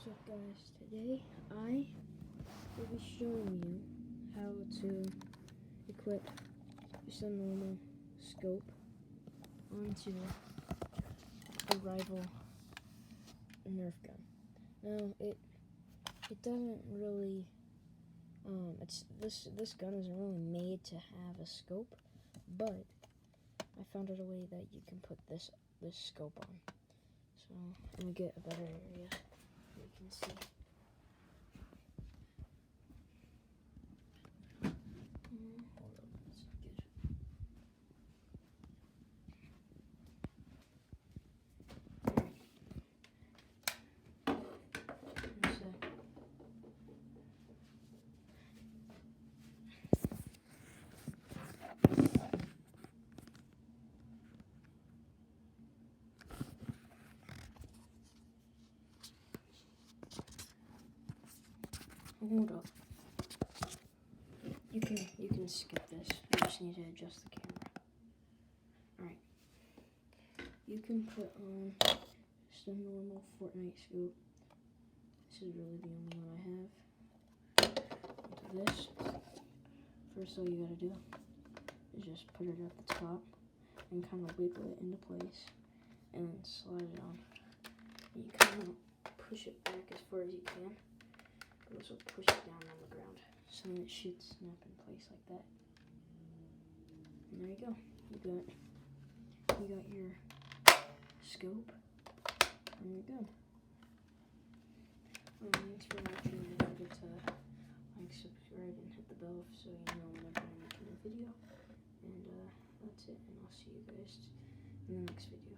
What's up guys, today I will be showing you how to equip just a normal scope onto a rival Nerf gun. Now it doesn't really this gun isn't really made to have a scope, but I found out a way that you can put this scope on. So let me get a better area so you can see. Hold up, that's not good. Hold up. You can skip this. I just need to adjust the camera. Alright. You can put on just a normal Fortnite scope. This is really the only one I have. Onto this. First all you gotta do is just put it at the top and kind of wiggle it into place and then slide it on. And you kind of push it back as far as you can. But also push it down on the ground so that it should snap in place like that. And there you go. You got your scope and you're good. Thanks for watching. Don't forget to like, subscribe, and hit the bell so you know whenever I'm making a video. And that's it. And I'll see you guys in the next video.